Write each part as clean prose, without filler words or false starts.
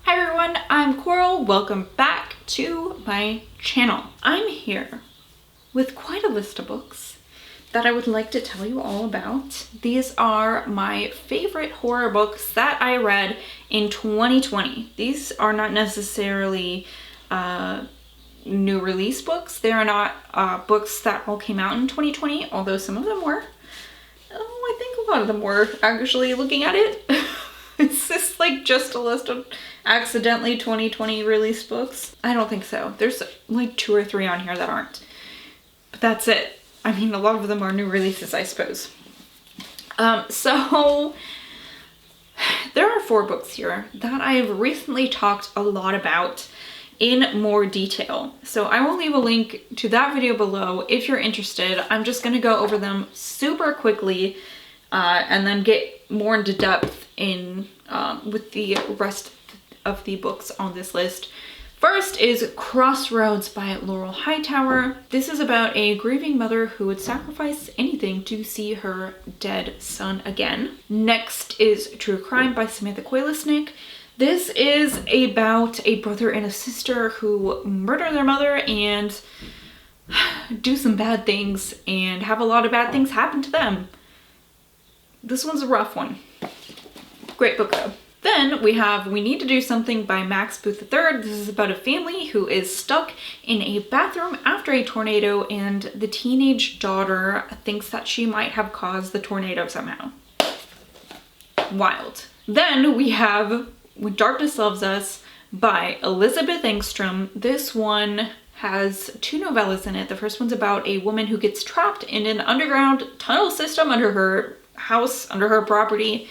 Hi everyone, I'm Coral. Welcome back to my channel. I'm here with quite a list of books that I would like to tell you all about. These are my favorite horror books that I read in 2020. These are not necessarily new release books. They are not books that all came out in 2020, although some of them were. Oh, I think a lot of them were, actually, looking at it. Is this like just a list of accidentally 2020 released books? I don't think so. There's like 2 or 3 on here that aren't. But that's it. I mean, a lot of them are new releases, I suppose. So there are 4 books here that I've recently talked a lot about in more detail. So I will leave a link to that video below if you're interested. I'm just gonna go over them super quickly and then get more into depth in with the rest of the books on this list. First is Crossroads by Laurel Hightower. This is about a grieving mother who would sacrifice anything to see her dead son again. Next is True Crime by Samantha Koilesnick. This is about a brother and a sister who murder their mother and do some bad things and have a lot of bad things happen to them. This one's a rough one. Great book though. Then we have We Need to Do Something by Max Booth III. This is about a family who is stuck in a bathroom after a tornado, and the teenage daughter thinks that she might have caused the tornado somehow. Wild. Then we have When Darkness Loves Us by Elizabeth Engstrom. This one has 2 novellas in it. The first one's about a woman who gets trapped in an underground tunnel system under her house, under her property,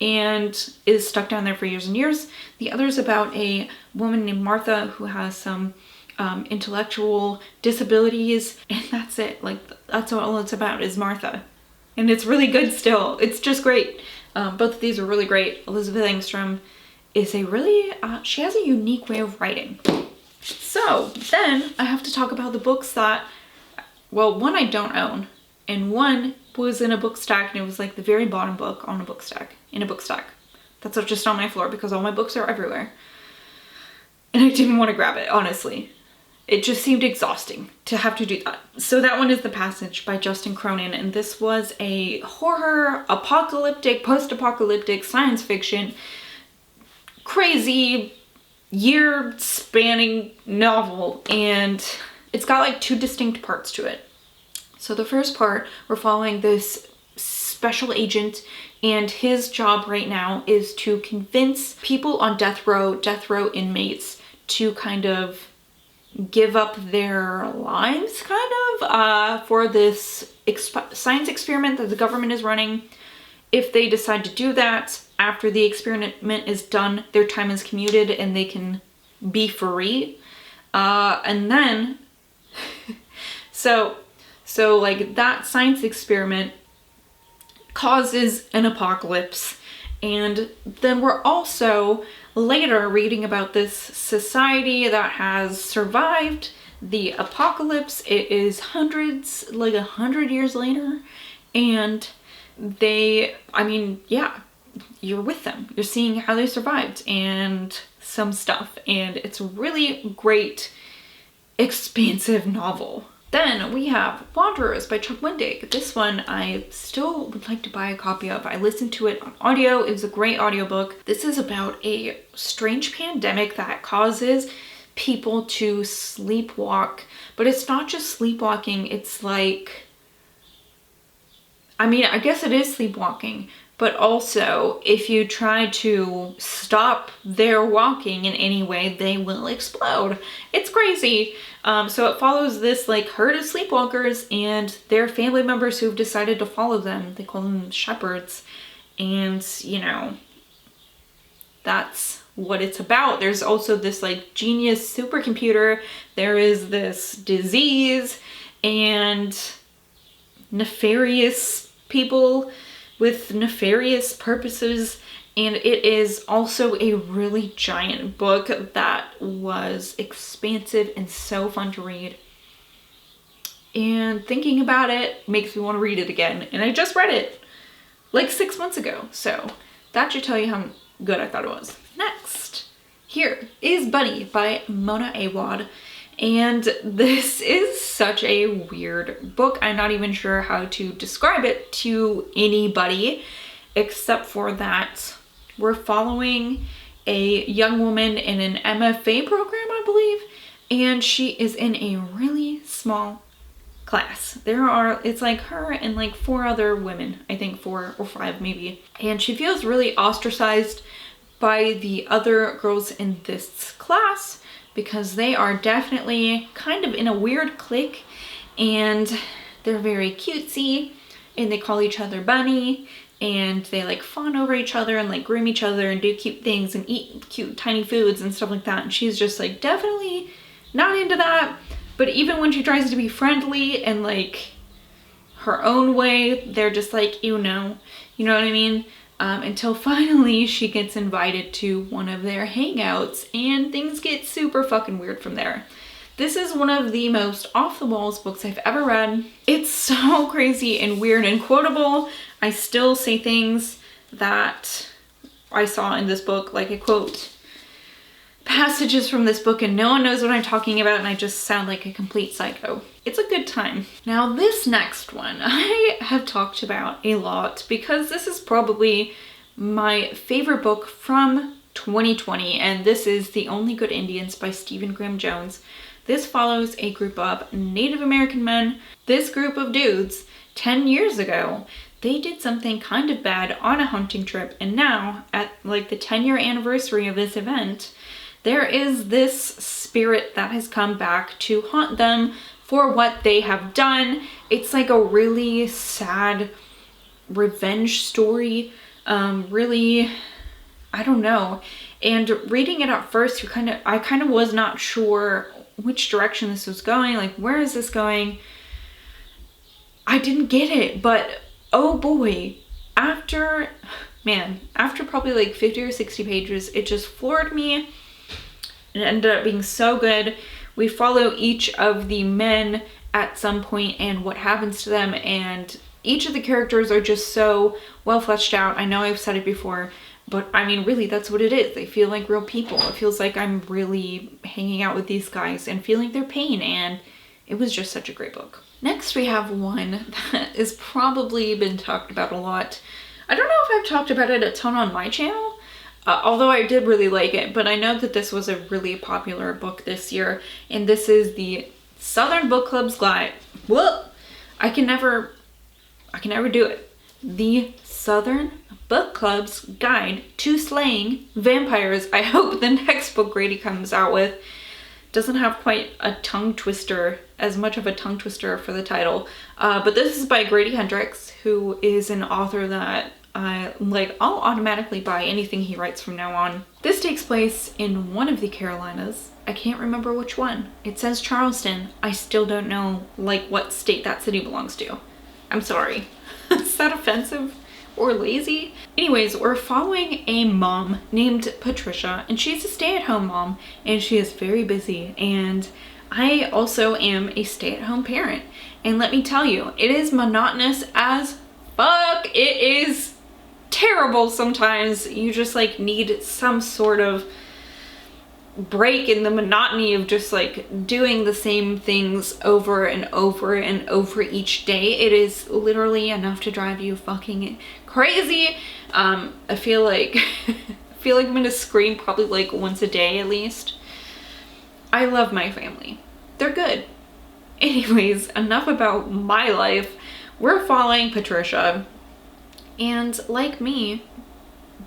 and is stuck down there for years and years. The other is about a woman named Martha who has some intellectual disabilities, and that's it. Like, that's all it's about, is Martha. And it's really good still. It's just great. Both of these are really great. Elizabeth Engstrom is a really, she has a unique way of writing. So then I have to talk about the books that, well, one I don't own, and one was in a book stack, and it was like the very bottom book on a book stack, in a book stack. That's just on my floor because all my books are everywhere. And I didn't want to grab it, honestly. It just seemed exhausting to have to do that. So that one is The Passage by Justin Cronin, and this was a horror, apocalyptic, post-apocalyptic science fiction, crazy, year-spanning novel, and it's got like 2 distinct parts to it. So the first part, we're following this special agent, and his job right now is to convince people on death row inmates to kind of give up their lives, for this science experiment that the government is running. If they decide to do that, after the experiment is done, their time is commuted and they can be free. And then, so like that science experiment causes an apocalypse. And then we're also later reading about this society that has survived the apocalypse. It is hundreds, like 100 years later. And they, I mean, yeah, you're with them. You're seeing how they survived and some stuff. And it's a really great, expansive novel. Then we have Wanderers by Chuck Wendig. This one I still would like to buy a copy of. I listened to it on audio. It was a great audiobook. This is about a strange pandemic that causes people to sleepwalk. But it's not just sleepwalking. It's like, I mean, I guess it is sleepwalking. But also, if you try to stop their walking in any way, they will explode. It's crazy. So it follows this like herd of sleepwalkers and their family members who've decided to follow them. They call them shepherds. And, you know, that's what it's about. There's also this like genius supercomputer. There is this disease and nefarious people with nefarious purposes, and it is also a really giant book that was expansive and so fun to read. And thinking about it makes me want to read it again, and I just read it like 6 months ago, so that should tell you how good I thought it was. Next Here is Bunny by Mona Awad. And this is such a weird book. I'm not even sure how to describe it to anybody, except for that we're following a young woman in an MFA program, I believe, and she is in a really small class. It's like her and like 4 other women, I think 4 or 5 maybe. And she feels really ostracized by the other girls in this class because they are definitely kind of in a weird clique, and they're very cutesy and they call each other Bunny, and they like fawn over each other and like groom each other and do cute things and eat cute tiny foods and stuff like that. And she's just like definitely not into that. But even when she tries to be friendly and like her own way, they're just like, you know what I mean? Until finally she gets invited to one of their hangouts and things get super fucking weird from there. This is one of the most off the walls books I've ever read. It's so crazy and weird and quotable. I still say things that I saw in this book, like I quote passages from this book and no one knows what I'm talking about and I just sound like a complete psycho. It's a good time. Now this next one I have talked about a lot because this is probably my favorite book from 2020, and this is The Only Good Indians by Stephen Graham Jones. This follows a group of Native American men. This group of dudes 10 years ago, they did something kind of bad on a hunting trip, and now at like the 10-year anniversary of this event, there is this spirit that has come back to haunt them for what they have done. It's like a really sad revenge story. Really, I don't know. And reading it at first, I kind of was not sure which direction this was going. Like, where is this going? I didn't get it, but oh boy, after probably like 50 or 60 pages, it just floored me. It ended up being so good. We follow each of the men at some point and what happens to them, and each of the characters are just so well fleshed out. I know I've said it before, but I mean, really, that's what it is. They feel like real people. It feels like I'm really hanging out with these guys and feeling their pain, and it was just such a great book. Next, we have one that has probably been talked about a lot. I don't know if I've talked about it a ton on my channel, although I did really like it, but I know that this was a really popular book this year, and this is the Southern Book Club's Guide. Whoa! I can never do it. The Southern Book Club's Guide to Slaying Vampires. I hope the next book Grady comes out with doesn't have quite a tongue twister, as much of a tongue twister for the title. But this is by Grady Hendrix, who is an author that I'll automatically buy anything he writes from now on. This takes place in one of the Carolinas. I can't remember which one. It says Charleston. I still don't know like what state that city belongs to. I'm sorry. Is that offensive or lazy? Anyways, we're following a mom named Patricia, and she's a stay-at-home mom, and she is very busy, and I also am a stay-at-home parent. And let me tell you, it is monotonous as fuck. It is terrible sometimes. You just like need some sort of break in the monotony of just like doing the same things over and over and over each day. It is literally enough to drive you fucking crazy. I feel like I'm gonna scream probably like once a day at least. I love my family. They're good. Anyways, enough about my life. We're following Patricia, and like me,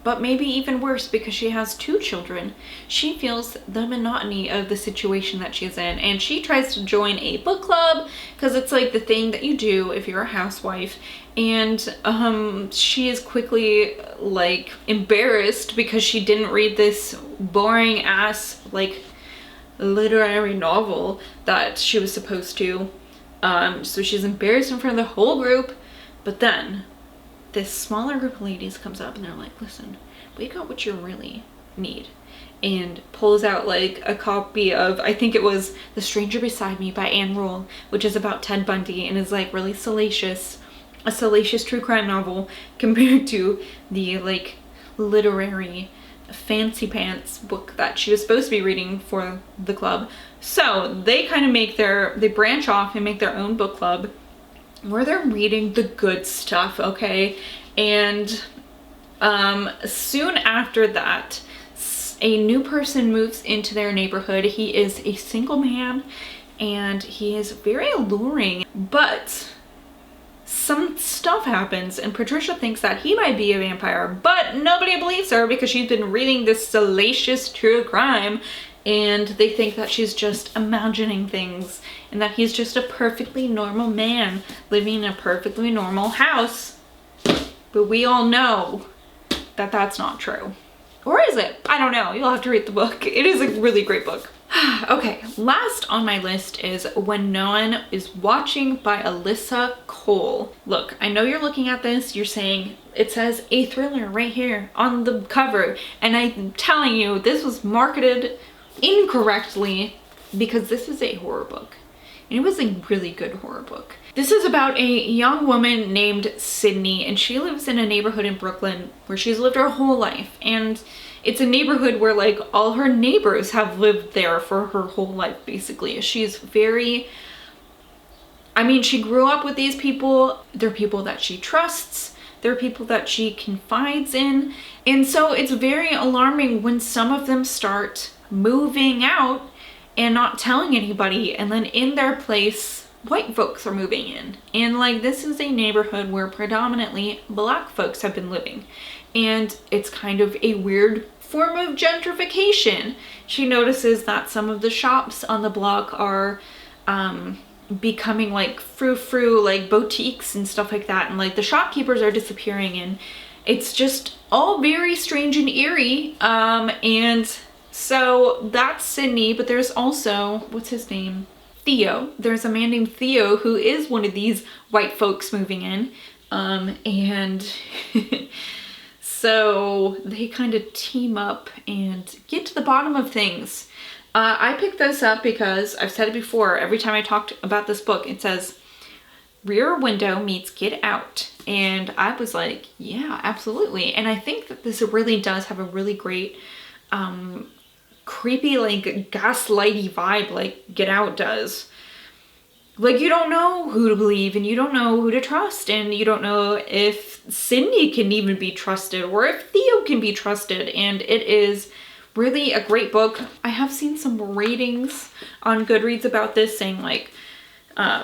but maybe even worse because she has 2 children, she feels the monotony of the situation that she's in, and she tries to join a book club because it's like the thing that you do if you're a housewife. And she is quickly like embarrassed because she didn't read this boring ass like literary novel that she was supposed to. So she's embarrassed in front of the whole group, but then this smaller group of ladies comes up and they're like, listen, we got what you really need, and pulls out like a copy of, I think it was The Stranger Beside Me by Anne Rule, which is about Ted Bundy and is like really salacious, a salacious true crime novel compared to the like literary fancy pants book that she was supposed to be reading for the club. So they kind of they branch off and make their own book club where they're reading the good stuff, okay? And soon after that, a new person moves into their neighborhood. He is a single man and he is very alluring, but some stuff happens and Patricia thinks that he might be a vampire, but nobody believes her because she's been reading this salacious true crime, and they think that she's just imagining things and that he's just a perfectly normal man living in a perfectly normal house. But we all know that that's not true. Or is it? I don't know. You'll have to read the book. It is a really great book. Okay, last on my list is When No One Is Watching by Alyssa Cole. Look, I know you're looking at this, you're saying it says a thriller right here on the cover, and I'm telling you this was marketed incorrectly because this is a horror book. And it was a really good horror book. This is about a young woman named Sydney, and she lives in a neighborhood in Brooklyn where she's lived her whole life. And it's a neighborhood where like all her neighbors have lived there for her whole life, basically. She's very, I mean, she grew up with these people. They're people that she trusts. They're people that she confides in. And so it's very alarming when some of them start moving out and not telling anybody, and then in their place white folks are moving in. And like, this is a neighborhood where predominantly black folks have been living, and it's kind of a weird form of gentrification. She notices that some of the shops on the block are becoming like frou-frou, like boutiques and stuff like that, and like the shopkeepers are disappearing, and it's just all very strange and eerie. And so that's Sydney, but there's also, what's his name? Theo. There's a man named Theo who is one of these white folks moving in. And so they kind of team up and get to the bottom of things. I picked this up because I've said it before, every time I talked about this book, it says Rear Window meets Get Out. And I was like, yeah, absolutely. And I think that this really does have a really great, creepy, like gaslighty vibe like Get Out does. Like, you don't know who to believe and you don't know who to trust, and you don't know if Sydney can even be trusted or if Theo can be trusted. And it is really a great book. I have seen some ratings on Goodreads about this saying like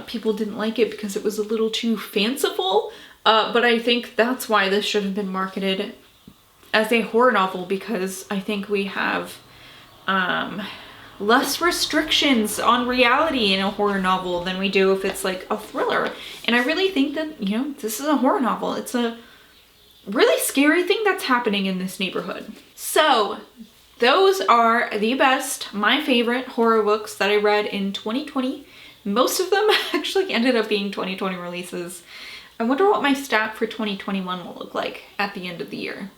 people didn't like it because it was a little too fanciful, but I think that's why this should have been marketed as a horror novel, because I think we have less restrictions on reality in a horror novel than we do if it's like a thriller. And I really think that, you know, this is a horror novel. It's a really scary thing that's happening in this neighborhood. So those are the best, my favorite horror books that I read in 2020. Most of them actually ended up being 2020 releases. I wonder what my stack for 2021 will look like at the end of the year.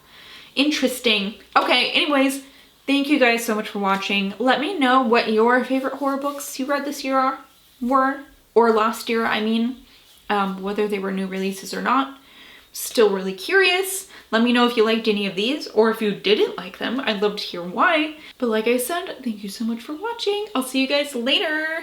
Interesting. Okay, anyways, thank you guys so much for watching. Let me know what your favorite horror books you read this year were, or last year, I mean, whether they were new releases or not. Still really curious. Let me know if you liked any of these, or if you didn't like them. I'd love to hear why. But like I said, thank you so much for watching. I'll see you guys later.